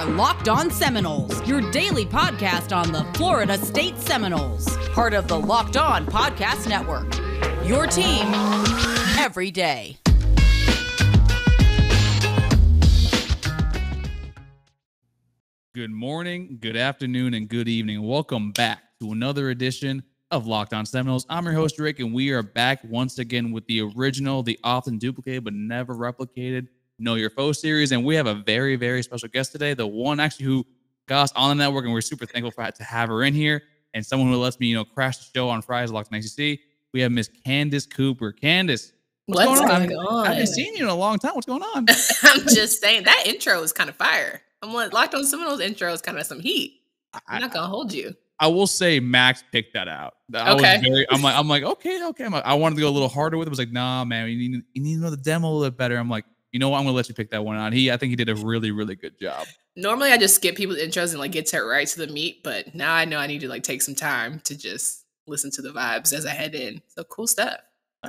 are Locked On Seminoles, your daily podcast on the Florida State Seminoles, part of the Locked On Podcast Network. Your team every day. Good morning, good afternoon, and good evening. Welcome back to another edition of Locked On Seminoles. I'm your host, Rick, and we are back once again with the original, the often duplicated but never replicated Know Your Foe series. And we have a very, very special guest today, the one actually who got us on the network, and we're super thankful to have her in here, and someone who lets me, crash the show on Fridays, Locked On ACC. We have Miss Candace Cooper. Candace, what's going on? I haven't seen you in a long time. What's going on? I'm just saying, that intro is kind of fire. I'm like, Locked On Seminoles intro is kind of some heat. I'm not gonna hold you. I will say Max picked that out. I'm like, okay. I wanted to go a little harder with it. I was like, nah, man, you need to know the demo a little bit better. I'm like, you know what? I'm gonna let you pick that one out. I think he did a really, really good job. Normally, I just skip people's intros and get right to the meat, but now I know I need to take some time to just listen to the vibes as I head in. So cool stuff.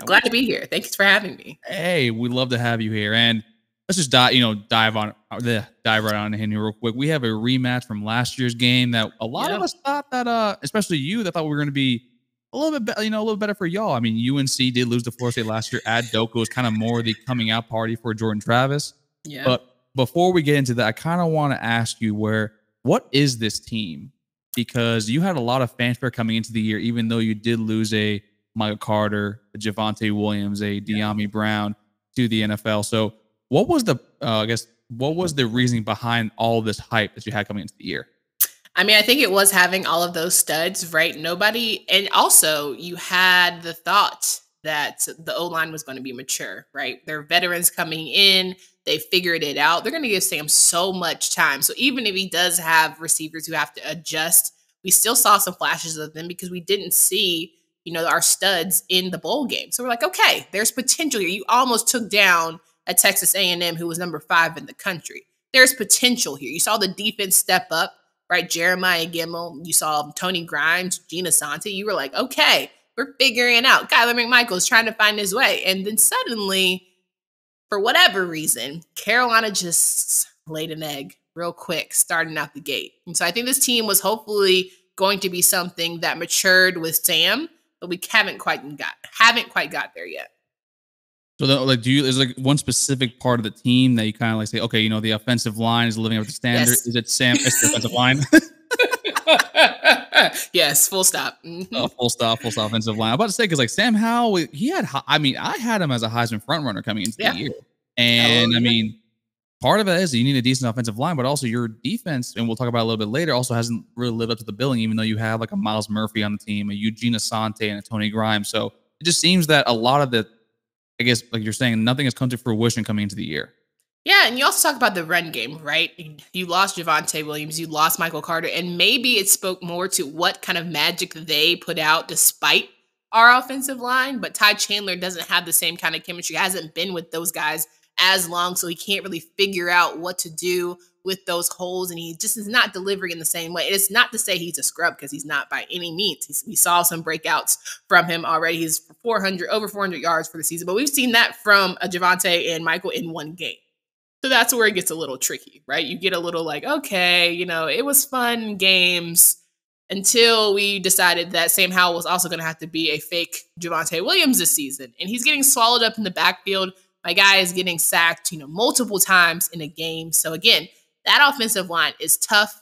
Glad to be here. Thanks for having me. Hey, we'd love to have you here. And let's just dive right on in here real quick. We have a rematch from last year's game that a lot of us thought that, especially you, that thought we were going to be a little bit, a little better for y'all. I mean, UNC did lose to Florida State last year at Doka. It was kind of more the coming out party for Jordan Travis. Yeah. But before we get into that, I kind of want to ask you what is this team? Because you had a lot of fanfare coming into the year, even though you did lose a Michael Carter, a Javonte Williams, a De'Ami Brown to the NFL. So what was the reasoning behind all this hype that you had coming into the year? I mean, I think it was having all of those studs, right? And also you had the thought that the O-line was going to be mature, right? They're veterans coming in. They figured it out. They're going to give Sam so much time. So even if he does have receivers who have to adjust, we still saw some flashes of them because we didn't see, our studs in the bowl game. So we're like, okay, there's potential here. You almost took down a Texas A&M who was number 5 in the country. There's potential here. You saw the defense step up, right? Jeremiah Gemmel. You saw Tony Grimes, Gina Sante. You were like, okay, we're figuring it out. Kyler McMichael's trying to find his way. And then suddenly, for whatever reason, Carolina just laid an egg real quick, starting out the gate. And so I think this team was hopefully going to be something that matured with Sam, but we haven't quite got there yet. So, is one specific part of the team that you kind of say, okay, the offensive line is living up to standard? Yes. Is it Sam? It's the offensive line. Yes, full stop. Mm-hmm. Full stop. Offensive line. I'm about to say because Sam Howell, I had him as a Heisman front runner coming into the year, and part of it is you need a decent offensive line, but also your defense, and we'll talk about it a little bit later, also hasn't really lived up to the billing, even though you have a Miles Murphy on the team, a Eugene Asante, and a Tony Grimes. So it just seems that a lot of the, I guess, like you're saying, nothing has come to fruition coming into the year. Yeah, and you also talk about the run game, right? You lost Javonte Williams, you lost Michael Carter, and maybe it spoke more to what kind of magic they put out despite our offensive line, but Ty Chandler doesn't have the same kind of chemistry, hasn't been with those guys as long, so he can't really figure out what to do with those holes, and he just is not delivering in the same way. It's not to say he's a scrub, because he's not by any means. We saw some breakouts from him already. He's over 400 yards for the season, but we've seen that from Javonte and Michael in one game. So that's where it gets a little tricky, right? You get a little okay, it was fun games until we decided that Sam Howell was also going to have to be a fake Javonte Williams this season, and he's getting swallowed up in the backfield. My guy is getting sacked, multiple times in a game. So again, that offensive line is tough,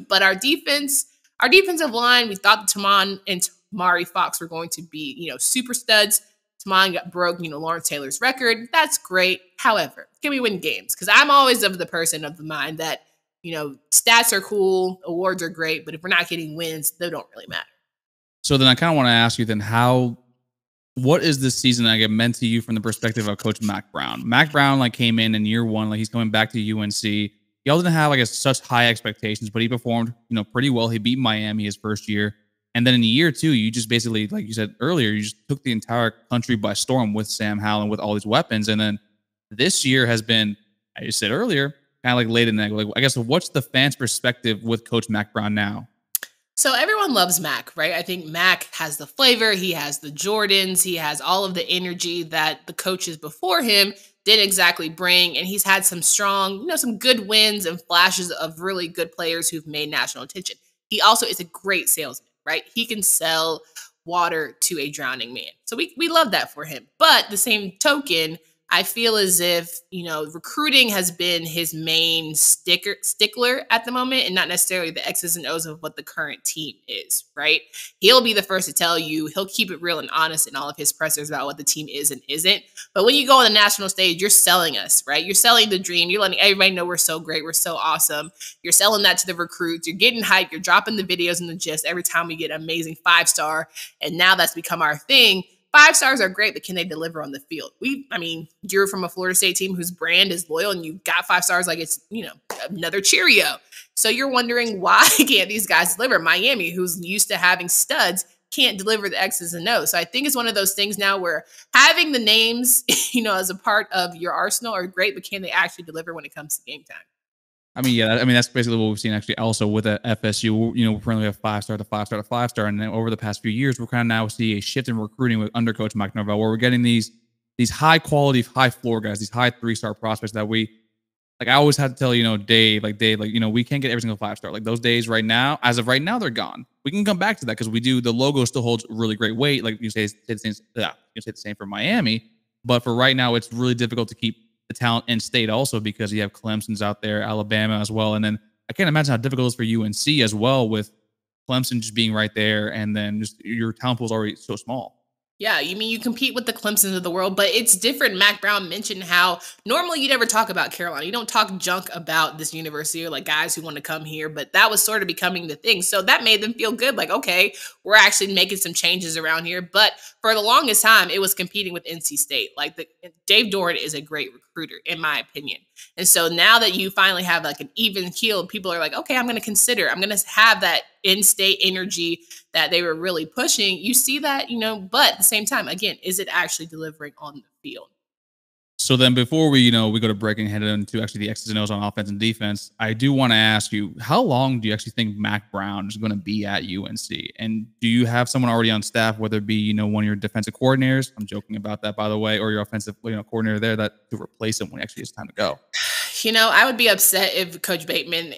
but our defensive line, we thought Tamon and Mari Fox were going to be, super studs. Tamon broke, Lawrence Taylor's record. That's great. However, can we win games? Because I'm always of the mind that, stats are cool, awards are great, but if we're not getting wins, they don't really matter. So then I kind of want to ask you then what is this season that meant to you from the perspective of Coach Mack Brown? Mack Brown came in year one, he's coming back to UNC. Y'all didn't have such high expectations, but he performed, pretty well. He beat Miami his first year. And then in year 2, you just basically, like you said earlier, you just took the entire country by storm with Sam Howell and with all these weapons. And then this year has been, I just said earlier, kind of laid in the egg. I guess, what's the fans' perspective with Coach Mack Brown now? So everyone loves Mack, right? I think Mack has the flavor. He has the Jordans. He has all of the energy that the coaches before him didn't exactly bring. And he's had some strong, some good wins and flashes of really good players who've made national attention. He also is a great salesman, right? He can sell water to a drowning man. So we love that for him. But the same token, I feel as if, recruiting has been his main stickler at the moment, and not necessarily the X's and O's of what the current team is, right? He'll be the first to tell you, he'll keep it real and honest in all of his pressers about what the team is and isn't. But when you go on the national stage, you're selling us, right? You're selling the dream. You're letting everybody know we're so great. We're so awesome. You're selling that to the recruits. You're getting hyped. You're dropping the videos and the gist every time we get an amazing 5-star. And now that's become our thing. 5 stars are great, but can they deliver on the field? You're from a Florida State team whose brand is loyal, and you got 5 stars like it's, another Cheerio. So you're wondering, why can't these guys deliver? Miami, who's used to having studs, can't deliver the X's and O's. So I think it's one of those things now where having the names, as a part of your arsenal are great, but can they actually deliver when it comes to game time? That's basically what we've seen actually also with FSU. We currently have 5-star to 5-star to 5-star. And then over the past few years, we're kind of now see a shift in recruiting with under coach Mike Norvell, where we're getting these high quality, high floor guys, these high 3-star prospects that we, like I always had to tell, Dave, we can't get every single 5-star. Like those days right now, as of right now, they're gone. We can come back to that because the logo still holds really great weight. Like you say the same for Miami. But for right now, it's really difficult to keep the talent in state also because you have Clemson's out there, Alabama as well. And then I can't imagine how difficult it is for UNC as well with Clemson just being right there. And then just your talent pool is already so small. Yeah, you compete with the Clemsons of the world, but it's different. Mack Brown mentioned how normally you never talk about Carolina. You don't talk junk about this university or like guys who want to come here, but that was sort of becoming the thing. So that made them feel good. Like, okay, we're actually making some changes around here. But for the longest time, it was competing with NC State. Dave Doran is a great recruiter, in my opinion. And so now that you finally have like an even keel, people are like, okay, I'm going to have that in-state energy that they were really pushing. You see that, but at the same time, again, is it actually delivering on the field? So then before we go to break and head into actually the X's and O's on offense and defense, I do want to ask you, how long do you actually think Mack Brown is going to be at UNC? And do you have someone already on staff, whether it be, one of your defensive coordinators, I'm joking about that, by the way, or your offensive coordinator there that to replace him when actually it's time to go? I would be upset if Coach Bateman,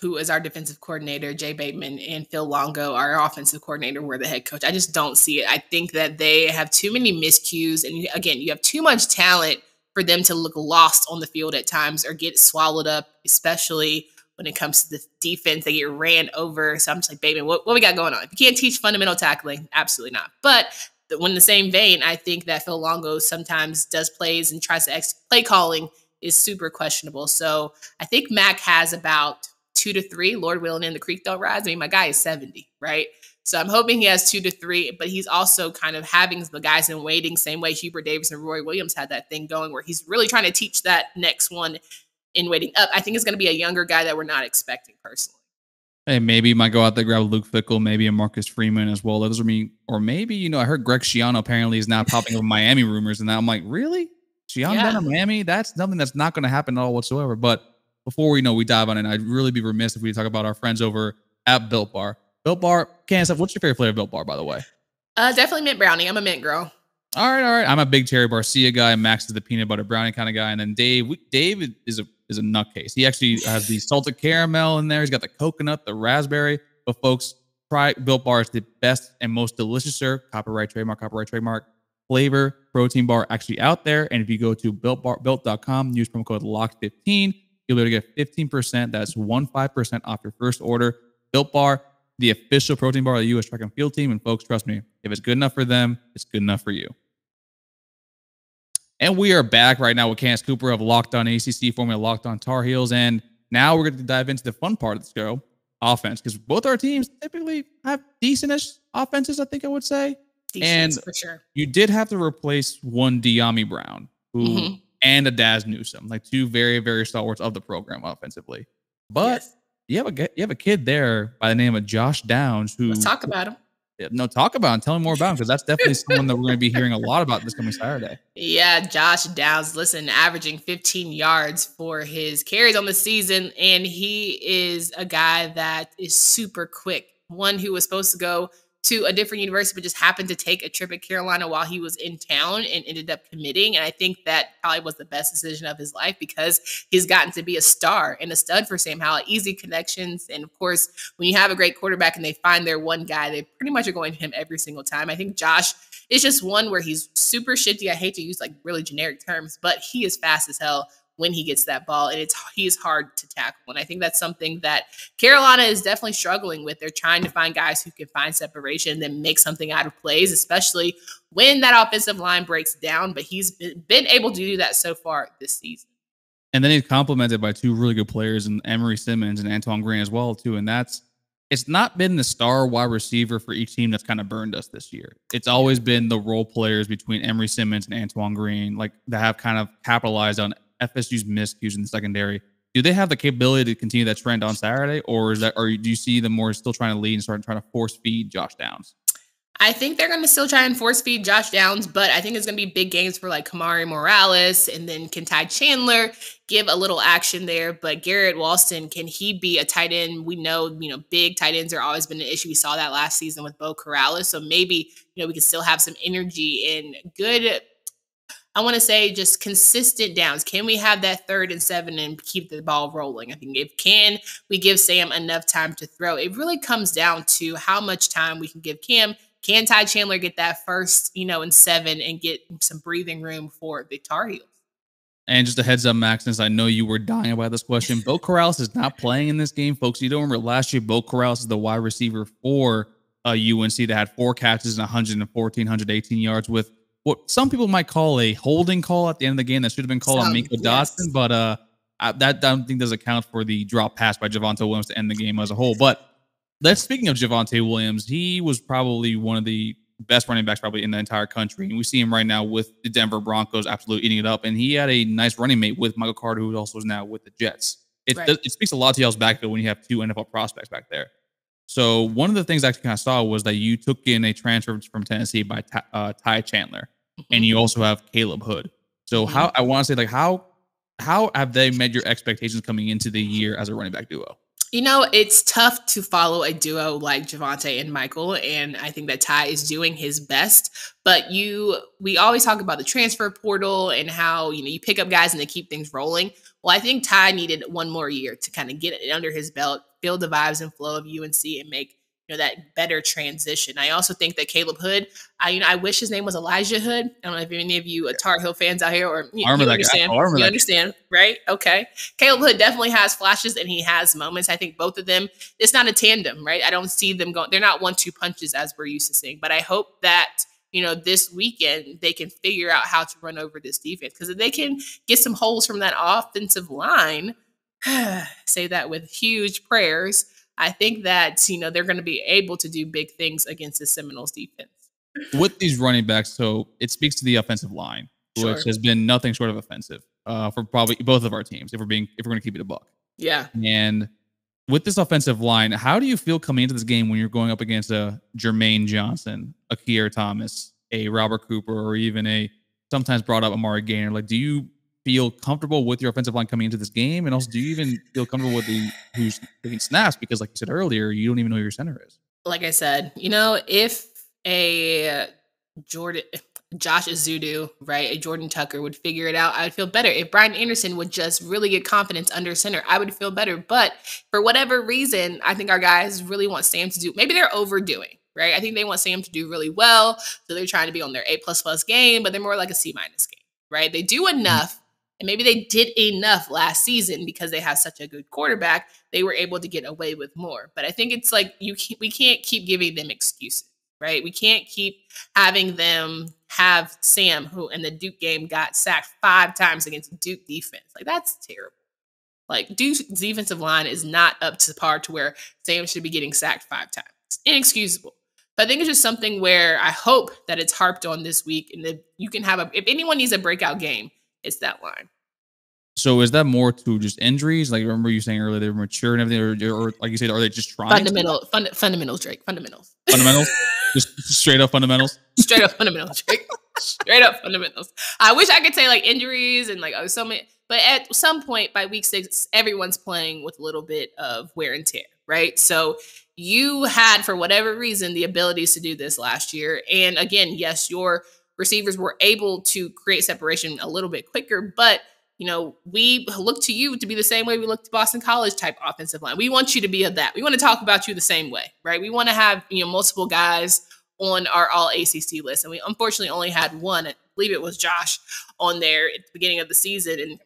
who is our defensive coordinator, Jay Bateman, and Phil Longo, our offensive coordinator, were the head coach. I just don't see it. I think that they have too many miscues. And again, you have too much talent for them to look lost on the field at times or get swallowed up, especially when it comes to the defense. They get ran over. So I'm just like, Bateman, what we got going on? If you can't teach fundamental tackling, absolutely not. But in the same vein, I think that Phil Longo sometimes does plays and tries to play calling is super questionable. So I think Mack has about 2 to 3, Lord willing, and the creek don't rise. My guy is 70, right? So I'm hoping he has 2 to 3, but he's also kind of having the guys in waiting, same way Hubert Davis and Roy Williams had that thing going where he's really trying to teach that next one in waiting up. I think it's going to be a younger guy that we're not expecting personally. Hey, maybe you might go out there, grab Luke Fickell, maybe a Marcus Freeman as well. Those are me. Or maybe, I heard Greg Schiano apparently is now popping up Miami rumors, and now I'm like, really? Schiano down in Miami? That's something that's not going to happen at all whatsoever. But before we dive on it, I'd really be remiss if we talk about our friends over at Built Bar. Built Bar, Candace, what's your favorite flavor of Built Bar, by the way? Definitely mint brownie. I'm a mint girl. All right. I'm a big Cherry Barcia guy. Max is the peanut butter brownie kind of guy. And then Dave is a nutcase. He actually has the salted caramel in there. He's got the coconut, the raspberry. But folks, try Built Bar. It's the best and most delicious, copyright trademark flavor protein bar actually out there. And if you go to built.com, use promo code LOCKED15, you'll be able to get 15%. That's 15% off your first order. Built Bar, the official protein bar of the U.S. track and field team. And folks, trust me, if it's good enough for them, it's good enough for you. And we are back right now with Candace Cooper of Locked On ACC, formerly Locked On Tar Heels. And now we're going to dive into the fun part of the show, offense, because both our teams typically have decentish offenses, I think I would say. Decent, and for sure. You did have to replace one De'Ami Brown and a Daz Newsome, like 2 very, very stalwarts of the program offensively. But you have a kid there by the name of Josh Downs who. Let's talk about him. Talk about him. Tell me more about him, because that's definitely someone that we're going to be hearing a lot about this coming Saturday. Yeah, Josh Downs, averaging 15 yards for his carries on the season, and he is a guy that is super quick. One who was supposed to go to a different university, but just happened to take a trip at Carolina while he was in town and ended up committing. And I think that probably was the best decision of his life because he's gotten to be a star and a stud for Sam Howell. Easy connections. And of course, when you have a great quarterback and they find their one guy, they pretty much are going to him every single time. I think Josh is just one where he's super shifty. I hate to use like really generic terms, but he is fast as hell when he gets that ball, and he is hard to tackle. And I think that's something that Carolina is definitely struggling with. They're trying to find guys who can find separation and then make something out of plays, especially when that offensive line breaks down. But he's been able to do that so far this season. And then he's complemented by two really good players in Emory Simmons and Antoine Green as well, too. And it's not been the star wide receiver for each team that's kind of burned us this year. It's always been the role players between Emory Simmons and Antoine Green, like that have kind of capitalized on FSU's miscues in the secondary. Do they have the capability to continue that trend on Saturday, or do you see them more still trying to lead and start trying to force feed Josh Downs? I think they're going to still try and force feed Josh Downs, but I think it's going to be big games for like Kamari Morales, and then can Ty Chandler give a little action there? But Garrett Walston, can he be a tight end? We know, big tight ends are always been an issue. We saw that last season with Bo Corrales. So maybe, we can still have some energy and good, I want to say, just consistent downs. Can we have that 3rd and 7 and keep the ball rolling? I think we give Sam enough time to throw? It really comes down to how much time we can give Cam. Can Ty Chandler get that first, and 7 and get some breathing room for the Tar Heels? And just a heads up, Max, since I know you were dying about this question, Bo Corrales is not playing in this game, folks. You don't remember last year, Bo Corrales is the wide receiver for UNC that had 4 catches and 114, 118 yards with what some people might call a holding call at the end of the game that should have been called on Miko Dotson, but that I don't think does account for the drop pass by Javonte Williams to end the game as a whole. But speaking of Javonte Williams, he was probably one of the best running backs probably in the entire country. And we see him right now with the Denver Broncos absolutely eating it up. And he had a nice running mate with Michael Carter, who also is now with the Jets. It speaks a lot to y'all's backfield when you have 2 NFL prospects back there. So one of the things I actually kind of saw was that you took in a transfer from Tennessee by Ty Chandler, and you also have Caleb Hood. So I want to say, how have they met your expectations coming into the year as a running back duo? It's tough to follow a duo like Javonte and Michael, and I think that Ty is doing his best. But we always talk about the transfer portal and how, you pick up guys and they keep things rolling. Well, I think Ty needed one more year to kind of get it under his belt, feel the vibes and flow of UNC, and make that better transition. I also think that Caleb Hood, I wish his name was Elijah Hood. I don't know if any of you Tar Heel fans out here, or you understand. You understand, right? Okay. Caleb Hood definitely has flashes and he has moments. I think both of them, it's not a tandem, right? I don't see them going. They're not 1-2 punches as we're used to seeing. But I hope that this weekend they can figure out how to run over this defense, because if they can get some holes from that offensive line, say that with huge prayers, I think that, they're going to be able to do big things against the Seminoles defense. With these running backs, so it speaks to the offensive line, which has been nothing short of offensive for probably both of our teams, if we're going to keep it a buck. Yeah. And with this offensive line, how do you feel coming into this game when you're going up against a Jermaine Johnson, a Keir Thomas, a Robert Cooper, or even a sometimes brought up Amari Gaynor? Do you feel comfortable with your offensive line coming into this game? And also, do you even feel comfortable with who's taking snaps? Because like you said earlier, you don't even know who your center is. Like I said, if a Josh Azudu, right, a Jordan Tucker would figure it out, I would feel better. If Brian Anderson would just really get confidence under center, I would feel better. But for whatever reason, I think our guys really want Sam to do, maybe they're overdoing, right? I think they want Sam to do really well. So they're trying to be on their A++ game, but they're more like a C- game, right? They do enough. And maybe they did enough last season because they have such a good quarterback. They were able to get away with more. But I think it's like we can't keep giving them excuses, right? We can't keep having them have Sam, who in the Duke game got sacked 5 times against Duke defense. That's terrible. Duke's defensive line is not up to par to where Sam should be getting sacked 5 times. It's inexcusable. So I think it's just something where I hope that it's harped on this week. And if you can if anyone needs a breakout game, it's that line. So is that more to just injuries? Remember you saying earlier they were mature and everything, or like you said, are they just trying? Fundamentals, Drake. Fundamentals. just straight up fundamentals. Straight up fundamentals, Drake. Straight up fundamentals. I wish I could say injuries and so many, but at some point by week 6, everyone's playing with a little bit of wear and tear, right? So you had, for whatever reason, the abilities to do this last year. And again, yes, your receivers were able to create separation a little bit quicker, but we look to you to be the same way we look to Boston College type offensive line. We want you to be of that. We want to talk about you the same way, right? We want to have, multiple guys on our all ACC list. And we unfortunately only had one. I believe it was Josh on there at the beginning of the season. And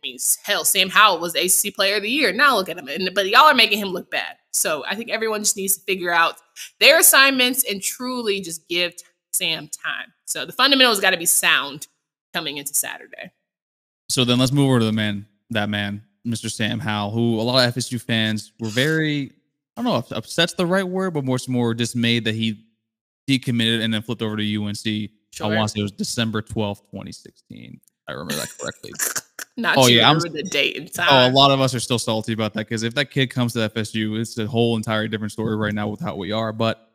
hell, Sam Howell was the ACC player of the year. Now look at him. But y'all are making him look bad. So I think everyone just needs to figure out their assignments and truly just give Sam time. So the fundamentals got to be sound coming into Saturday. So then let's move over to that man, Mr. Sam Howell, who a lot of FSU fans were very, I don't know if upset's the right word, but more dismayed that he decommitted and then flipped over to UNC. Sure. I want to say it was December 12th, 2016. I remember that correctly. Remember the date and time. Oh, a lot of us are still salty about that because if that kid comes to FSU, it's a whole entire different story right now with how we are. But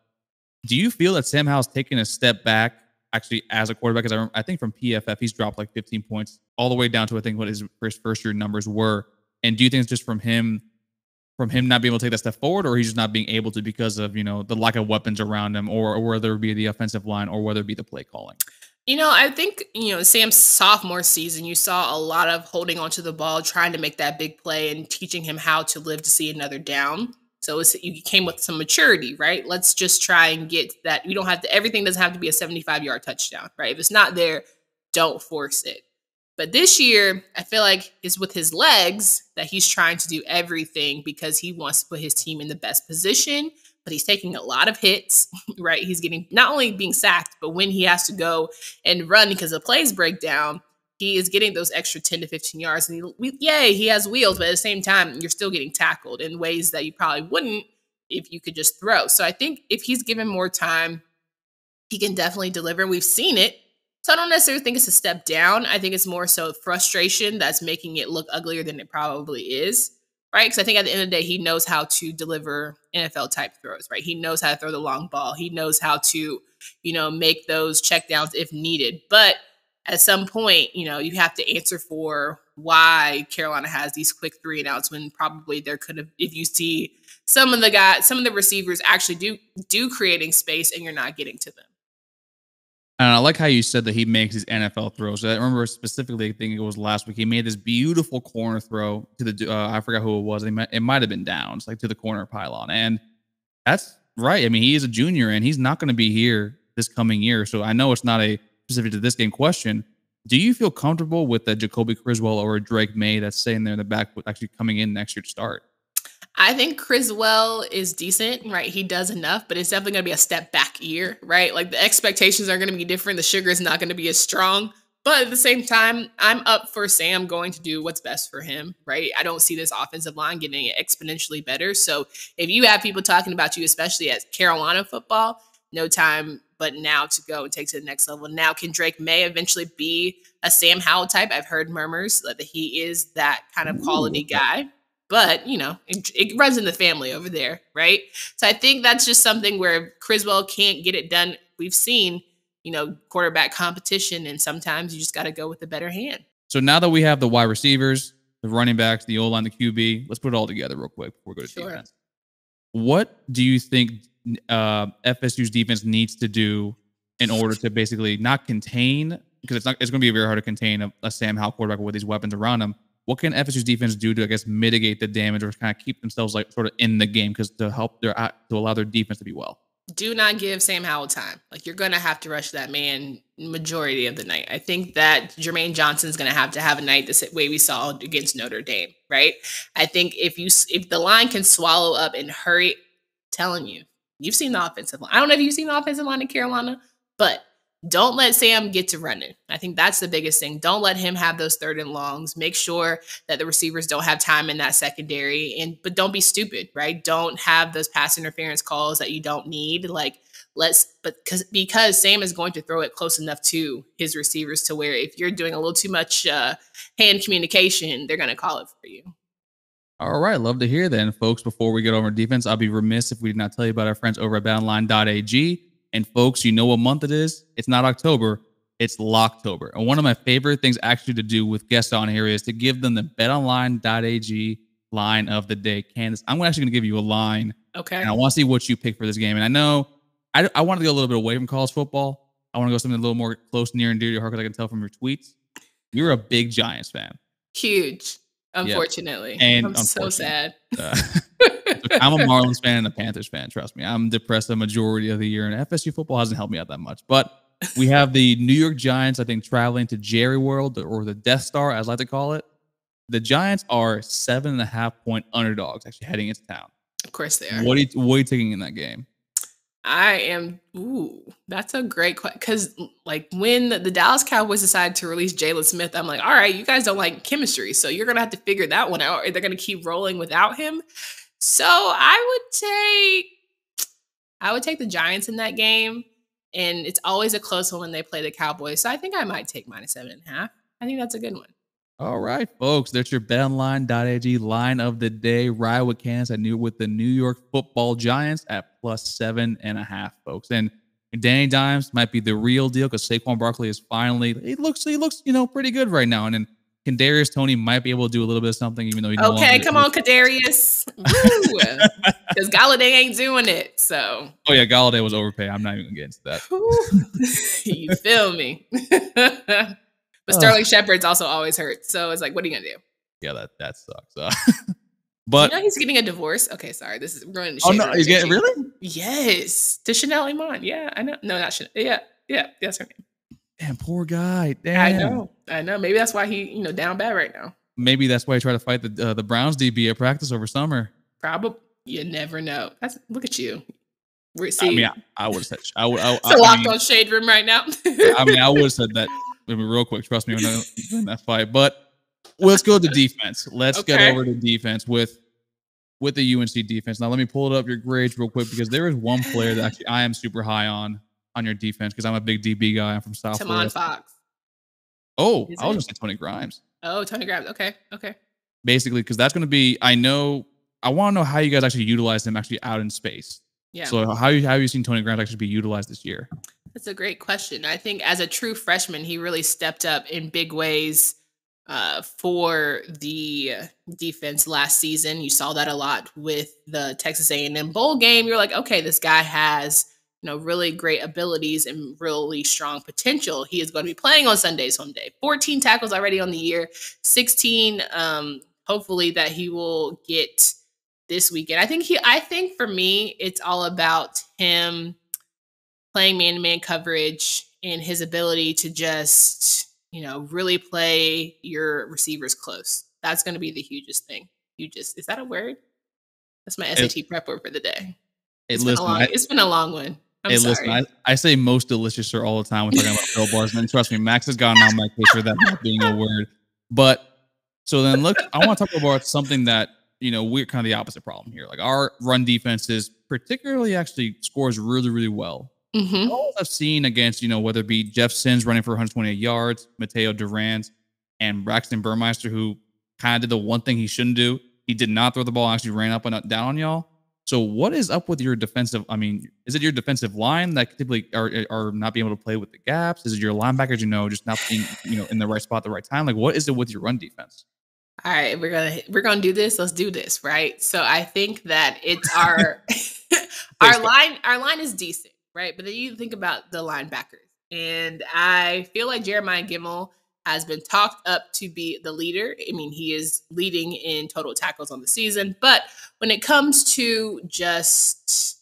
do you feel that Sam Howell's taking a step back actually as a quarterback? Because I think from PFF, he's dropped like 15 points all the way down to I think what his first year numbers were. And do you think it's just from him not being able to take that step forward, or he's just not being able to because of, the lack of weapons around him, or whether it be the offensive line or whether it be the play calling? I think, Sam's sophomore season, you saw a lot of holding onto the ball, trying to make that big play and teaching him how to live to see another down. So you came with some maturity, right? Let's just try and get that. You don't have to, everything doesn't have to be a 75-yard touchdown, right? If it's not there, don't force it. But this year, I feel like it's with his legs that he's trying to do everything because he wants to put his team in the best position, but he's taking a lot of hits, right? He's getting not only being sacked, but when he has to go and run because the plays break down, he is getting those extra 10 to 15 yards. And he has wheels, but at the same time, you're still getting tackled in ways that you probably wouldn't if you could just throw. So I think if he's given more time, he can definitely deliver. We've seen it. So I don't necessarily think it's a step down. I think it's more so frustration that's making it look uglier than it probably is, right? Because I think at the end of the day, he knows how to deliver NFL-type throws, right? He knows how to throw the long ball. He knows how to, make those checkdowns if needed. But at some point, you have to answer for why Carolina has these quick 3-and-outs when probably there could have, if you see some of the receivers actually do creating space and you're not getting to them. And I like how you said that he makes these NFL throws. I remember specifically, I think it was last week, he made this beautiful corner throw to the, I forgot who it was. It might have been Downs, like to the corner pylon. And that's right. I mean, he is a junior and he's not going to be here this coming year. So I know it's not a specific to this game question. Do you feel comfortable with a Jacoby Criswell or a Drake May that's staying there in the back, actually coming in next year to start? I think Criswell is decent, right? He does enough, but it's definitely going to be a step back year, right? Like the expectations are going to be different. The sugar is not going to be as strong. But at the same time, I'm up for Sam going to do what's best for him, right? I don't see this offensive line getting exponentially better. So if you have people talking about you, especially at Carolina football, no time but now to go and take to the next level. Now, can Drake May eventually be a Sam Howell type? I've heard murmurs that he is that kind of quality guy. But, it runs in the family over there, right? So I think that's just something where Criswell can't get it done. We've seen, quarterback competition, and sometimes you just got to go with the better hand. So now that we have the wide receivers, the running backs, the O-line, the QB, let's put it all together real quick before we go to defense. What do you think FSU's defense needs to do in order to basically not contain, because it's going to be very hard to contain a Sam Howell quarterback with these weapons around him. What can FSU's defense do to, I guess, mitigate the damage or kind of keep themselves like sort of in the game because to allow their defense to be well? Do not give Sam Howell time. Like, you're going to have to rush that man majority of the night. I think that Jermaine Johnson's going to have a night the way we saw against Notre Dame, right? I think if the line can swallow up and hurry, telling you, you've seen the offensive line. I don't know if you've seen the offensive line in Carolina, but don't let Sam get to running. I think that's the biggest thing. Don't let him have those 3rd and longs. Make sure that the receivers don't have time in that secondary, but don't be stupid, right? Don't have those pass interference calls that you don't need. Because Sam is going to throw it close enough to his receivers to where if you're doing a little too much hand communication, they're going to call it for you. All right. Love to hear then, folks. Before we get over defense, I'll be remiss if we did not tell you about our friends over at betonline.ag. And folks, you know what month it is? It's not October, it's Locktober. And one of my favorite things actually to do with guests on here is to give them the betonline.ag line of the day. Candace, I'm actually going to give you a line. Okay. And I want to see what you pick for this game. And I know I want to go a little bit away from college football. I want to go something a little more close, near, and dear to your heart because I can tell from your tweets. You're a big Giants fan. Huge. Unfortunately. Yep. And I'm so sad. I'm a Marlins fan and a Panthers fan. Trust me. I'm depressed the majority of the year, and FSU football hasn't helped me out that much. But we have the New York Giants, I think, traveling to Jerry World, or the Death Star, as I like to call it. The Giants are 7.5-point underdogs actually heading into town. Of course they are. What are you taking in that game? That's a great question. Because, like, when the Dallas Cowboys decided to release Jalen Smith, I'm like, all right, you guys don't like chemistry, so you're going to have to figure that one out, or they're going to keep rolling without him. So I would take the Giants in that game, and it's always a close one when they play the Cowboys. So I think I might take -7.5. I think that's a good one. All right, folks, that's your betonline.ag line of the day. Ride with Candace with the New York Football Giants at +7.5, folks. And Danny Dimes might be the real deal because Saquon Barkley is finally he looks pretty good right now. And then Kadarius Toney might be able to do a little bit of something, even though he no okay, come on, Kadarius, because Galladay ain't doing it. So Galladay was overpaid. I'm not even gonna get into that. You feel me? But Sterling Shepard's also always hurt. So it's like, what are you going to do? Yeah, that sucks. But he's getting a divorce. Okay, sorry. We're going to Oh, no, he's getting, really? Yes. To Chanel Iman. Yeah, I know. No, not Chanel. Yeah, that's her name. Damn, poor guy. Damn. I know. Maybe that's why he, down bad right now. Maybe that's why he tried to fight the Browns DB at practice over summer. Probably. You never know. Look at you. I would have said. It's a Locked On Shade Room right now. I would have said that. Real quick, trust me, in that fight. But let's go to defense. Let's get over to defense with the UNC defense. Now, let me pull it up your grades real quick because there is one player that actually I am super high on your defense because I'm a big DB guy. I'm from South Florida. Fox. Oh, I was going to say Tony Grimes. Oh, Tony Grimes. Okay. Basically, because that's going to be. I want to know how you guys actually utilize him actually out in space. Yeah. So how have you seen Tony Grimes actually be utilized this year? That's a great question. I think as a true freshman, he really stepped up in big ways for the defense last season. You saw that a lot with the Texas A&M bowl game. You're like, okay, this guy has really great abilities and really strong potential. He is going to be playing on Sundays someday. 14 tackles already on the year, 16. Hopefully that he will get this weekend. I think for me, it's all about him playing man-to-man coverage and his ability to just, really play your receivers close. That's going to be the hugest thing. Is that a word? That's my SAT prep word for the day. It's been a long one. I'm sorry. Listen, I say most delicious sir all the time when talking about Bill bars. And trust me, Max has gotten on my case for that not being a word. But so then look, I want to talk about something that, we're kind of the opposite problem here. Like our run defenses particularly actually scores really, really well. Mm-hmm. All I've seen against, whether it be Jeff Sims running for 128 yards, Mateo Durant, and Braxton Burmeister, who kind of did the one thing he shouldn't do. He did not throw the ball, actually ran up and down on y'all. So what is up with your defensive? Is it your defensive line that typically are not being able to play with the gaps? Is it your linebackers, just not being, in the right spot at the right time? Like, what is it with your run defense? All right, we're gonna do this. Let's do this, right? So I think that it's our our line is decent, right? But then you think about the linebackers, and I feel like Jeremiah Gemmel has been talked up to be the leader. He is leading in total tackles on the season, but when it comes to just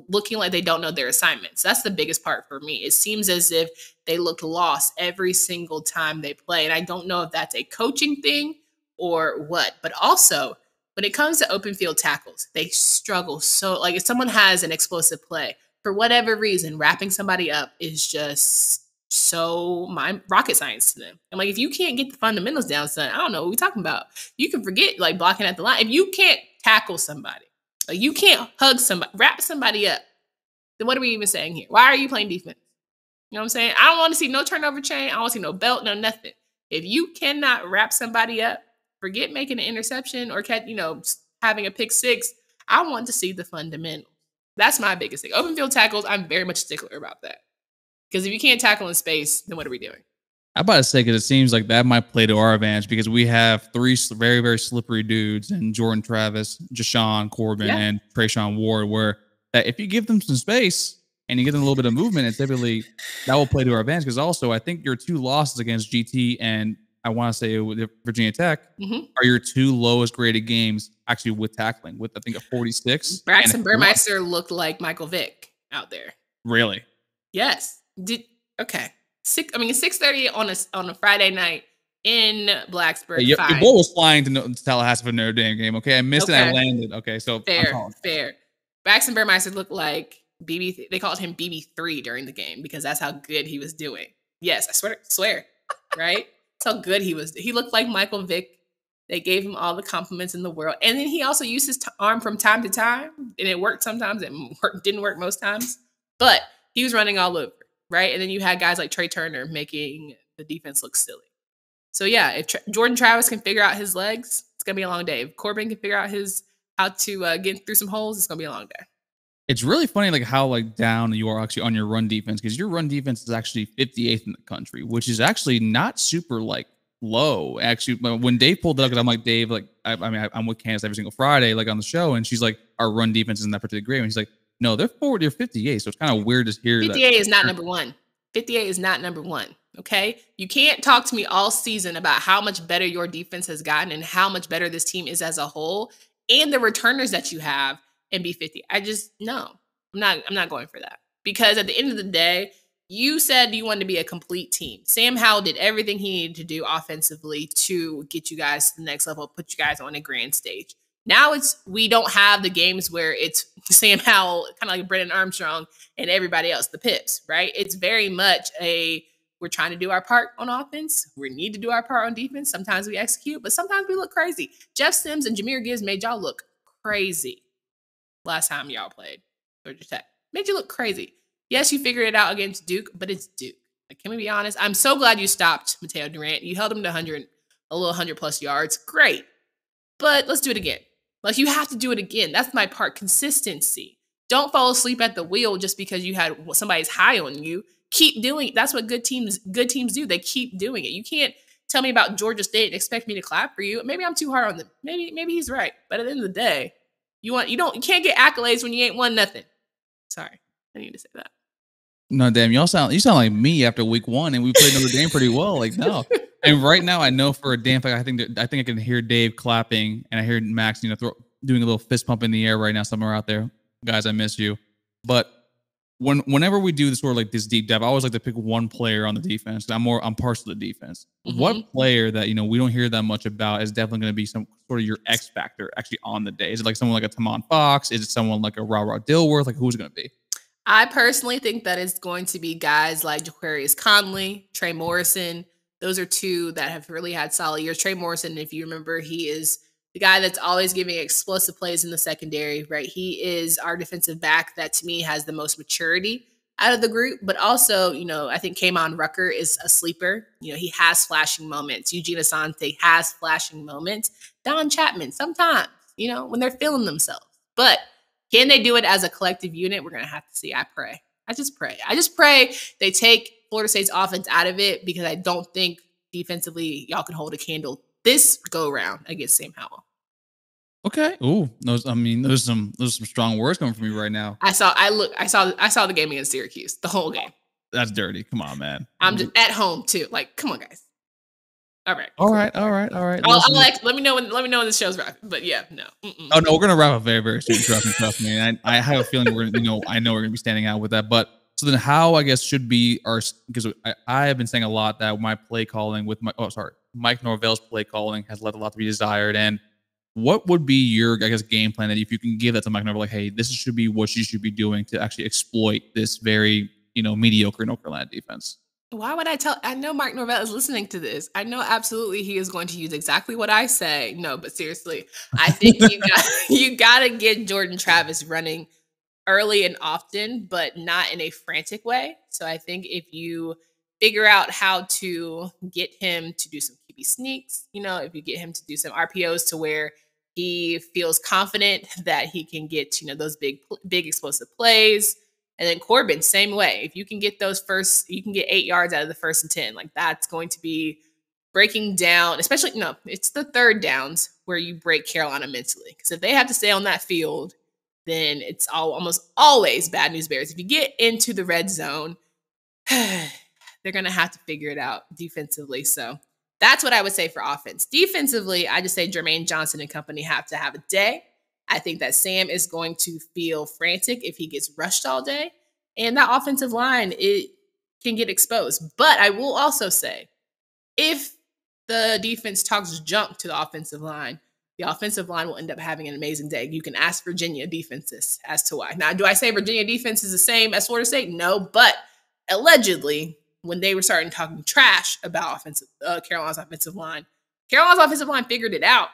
looking like they don't know their assignments, that's the biggest part for me. It seems as if they look lost every single time they play, and I don't know if that's a coaching thing or what. But also, when it comes to open field tackles, they struggle. So, like, if someone has an explosive play, for whatever reason, wrapping somebody up is just so rocket science to them. And like, if you can't get the fundamentals down, son, I don't know what we're talking about. You can forget like blocking at the line. If you can't tackle somebody, like you can't hug somebody, wrap somebody up, then what are we even saying here? Why are you playing defense? You know what I'm saying? I don't want to see no turnover chain. I don't want to see no belt, no nothing. If you cannot wrap somebody up, forget making an interception or having a pick six. I want to see the fundamentals. That's my biggest thing. Open field tackles, I'm very much a stickler about that. Because if you can't tackle in space, then what are we doing? I'm about to say, because it seems like that might play to our advantage because we have three very, very slippery dudes in Jordan Travis, Jashawn Corbin, and Trayshawn Ward, where that if you give them some space and you give them a little bit of movement, and typically that will play to our advantage. Because also, I think your two losses against GT and I want to say with Virginia Tech are your two lowest graded games actually with tackling, with I think a 46. Braxton Burmeister looked like Michael Vick out there. Really? Yes. Okay. 6:30 on a Friday night in Blacksburg. Hey, your boy was flying to Tallahassee for Notre Dame game. Okay, I missed it. I landed. Okay, so fair. Braxton Burmeister looked like BB. They called him BB3 during the game because that's how good he was doing. Yes, I swear, right? That's how good he was. He looked like Michael Vick. They gave him all the compliments in the world, and then he also used his arm from time to time, and it worked sometimes. It didn't work most times, but he was running all over. Right. And then you had guys like Trey Turner making the defense look silly. So, yeah, if Jordan Travis can figure out his legs, it's going to be a long day. If Corbin can figure out how to get through some holes, it's going to be a long day. It's really funny, like how like down you are actually on your run defense, because your run defense is actually 58th in the country, which is actually not super like low. Actually, when Dave pulled it up, because I'm like, Dave, like, I'm with Candace every single Friday, like on the show. And she's like, our run defense isn't that particularly great. And he's like, no, they're 58, so it's kind of weird to hear 58 is not number one. 58 is not number one, okay? You can't talk to me all season about how much better your defense has gotten and how much better this team is as a whole and the returners that you have and be 50. No, I'm not going for that. Because at the end of the day, you said you wanted to be a complete team. Sam Howell did everything he needed to do offensively to get you guys to the next level, put you guys on a grand stage. Now we don't have the games where it's Sam Howell, kind of like Brennan Armstrong and everybody else, the Pips, right? It's very much we're trying to do our part on offense. We need to do our part on defense. Sometimes we execute, but sometimes we look crazy. Jeff Sims and Jahmyr Gibbs made y'all look crazy last time y'all played Georgia Tech. Made you look crazy. Yes, you figured it out against Duke, but it's Duke. Like, can we be honest? I'm so glad you stopped Mateo Durant. You held him to 100 plus yards. Great. But let's do it again. Like, you have to do it again. That's my part. Consistency. Don't fall asleep at the wheel just because you had somebody's high on you. Keep doing it. That's what good teams do. They keep doing it. You can't tell me about Georgia State and expect me to clap for you. Maybe I'm too hard on them. Maybe he's right. But at the end of the day, you can't get accolades when you ain't won nothing. Sorry, I need to say that. No, damn, you sound like me after week 1, and we played Notre Dame pretty well. Like, no. And right now, I know for a damn fact, I think I can hear Dave clapping, and I hear Max, doing a little fist pump in the air right now somewhere out there. Guys, I miss you. But whenever we do this sort of like this deep dive, I always like to pick one player on the defense. I'm partial to the defense. Mm-hmm. What player that we don't hear that much about is definitely going to be some sort of your X factor actually on the day? Is it like someone like a Tamon Fox? Is it someone like a Ra Dilworth? Like, who's it going to be? I personally think that it's going to be guys like Jaquarius Conley, Trey Morrison. Those are two that have really had solid years. Trey Morrison, if you remember, he is the guy that's always giving explosive plays in the secondary, right? He is our defensive back that, to me, has the most maturity out of the group. But also, I think Kamon Rucker is a sleeper. He has flashing moments. Eugene Asante has flashing moments. Don Chapman, sometimes, when they're feeling themselves. But can they do it as a collective unit? We're going to have to see. I just pray they take Florida State's offense out of it, because I don't think defensively y'all can hold a candle this go round against Sam Howell. Okay. Ooh, those some strong words coming from you right now. I saw the game against Syracuse, the whole game. That's dirty. Come on, man. I'm just at home too. Like, come on, guys. All right. Let me know when this show's wrapping. But yeah, no. Mm-mm. Oh no, we're gonna wrap up very, very soon. Trust me. And I have a feeling I know we're gonna be standing out with that. But so then, how I guess should be because I have been saying a lot that my play calling with Mike Norvell's play calling has left a lot to be desired. And what would be your game plan that if you can give that to Mike Norvell, like, hey, this should be what you should be doing to actually exploit this very mediocre North Carolina defense? Why would I know Mike Norvell is listening to this. I know absolutely he is going to use exactly what I say. No, but seriously, I think you got to get Jordan Travis running early and often, but not in a frantic way. So I think if you figure out how to get him to do some QB sneaks, if you get him to do some RPOs to where he feels confident that he can get, those big explosive plays, And then Corbin, same way. If you can get you can get 8 yards out of the 1st and 10. Like that's going to be breaking down, especially, no, it's the 3rd downs where you break Carolina mentally. Because if they have to stay on that field, then it's almost always bad news bears. If you get into the red zone, they're going to have to figure it out defensively. So that's what I would say for offense. Defensively, I just say Jermaine Johnson and company have to have a day. I think that Sam is going to feel frantic if he gets rushed all day. And that offensive line, it can get exposed. But I will also say, if the defense talks junk to the offensive line will end up having an amazing day. You can ask Virginia defenses as to why. Now, do I say Virginia defense is the same as Florida State? No, but allegedly, when they were starting talking trash about Carolina's offensive line figured it out.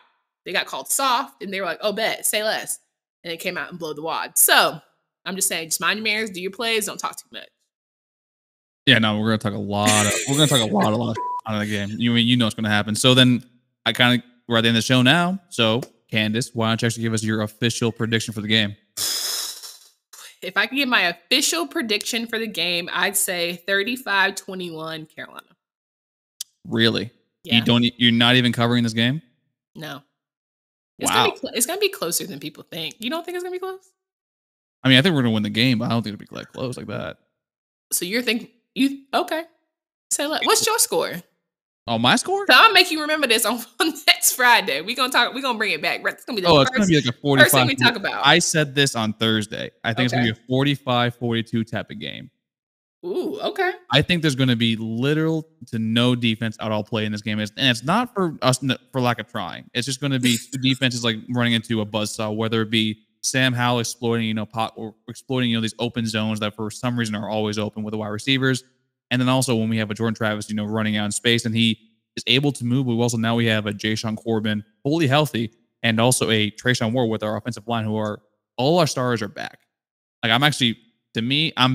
They got called soft, and they were like, oh, bet, say less. And it came out and blew the wad. So I'm just saying, just mind your manners, do your plays, don't talk too much. Yeah, no, we're gonna talk a lot on the game. You know what's gonna happen. So then we're at the end of the show now. So Candace, why don't you actually give us your official prediction for the game? If I could give my official prediction for the game, I'd say 35-21 Carolina. Really? Yeah. You're not even covering this game? No. Wow. It's gonna be closer than people think. You don't think it's gonna be close? I mean, I think we're gonna win the game, but I don't think it'll be like close like that. So you're thinking okay. Say what's your score? Oh, my score? So I'll make you remember this on next Friday. We're gonna bring it back. It's gonna be it's gonna be like a 45. First thing we talk about. I said this on Thursday. I think it's gonna be a 45-42 type of game. Ooh, okay. I think there's gonna be little to no defense at all play in this game. And it's not for us for lack of trying. It's just gonna be two defenses like running into a buzzsaw, whether it be Sam Howell exploiting, exploiting, these open zones that for some reason are always open with the wide receivers. And then also when we have a Jordan Travis, running out in space and he is able to move, but now we have a Jayshon Corbin fully healthy and also a Trayshawn Ward with our offensive line who are all our stars are back. Like I'm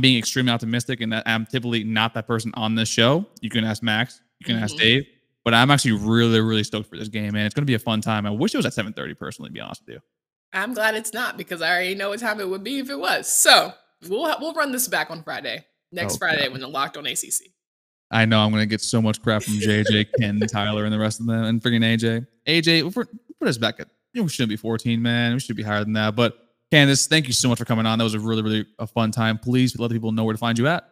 being extremely optimistic and that I'm typically not that person on this show. You can ask Max, you can ask Dave, but I'm actually really, really stoked for this game, man. It's going to be a fun time. I wish it was at 7:30 personally, to be honest with you. I'm glad it's not because I already know what time it would be if it was. So we'll run this back on Friday. Next Friday when the Locked On ACC. I know I'm going to get so much crap from JJ, Ken, Tyler, and the rest of them, and freaking AJ. AJ, put us back at, we shouldn't be 14, man. We should be higher than that. But Candace, thank you so much for coming on. That was a really, really a fun time. Please let people know where to find you at.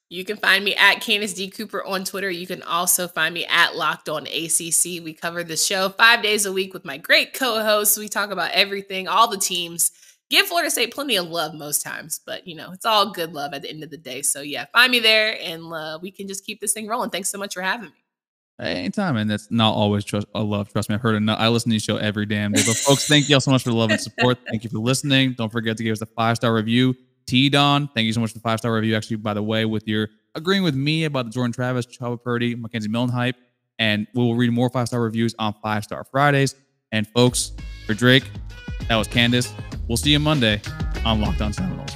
You can find me at Candace D. Cooper on Twitter. You can also find me at Locked On ACC. We cover the show 5 days a week with my great co-hosts. We talk about everything, all the teams. Give Florida State plenty of love most times, but it's all good love at the end of the day. So yeah, find me there and we can just keep this thing rolling. Thanks so much for having me. Hey, anytime, and that's not always love. Trust me, I've heard enough. I listen to this show every damn day. But folks, thank you all so much for the love and support. Thank you for listening. Don't forget to give us a 5-star review. T-Don, thank you so much for the 5-star review. Actually, by the way, with your agreeing with me about the Jordan Travis, Chubba Purdy, Mackenzie Milne hype, and we will read more 5-star reviews on 5-Star Fridays. And folks, for Drake, that was Candace. We'll see you Monday on Locked On Seminoles.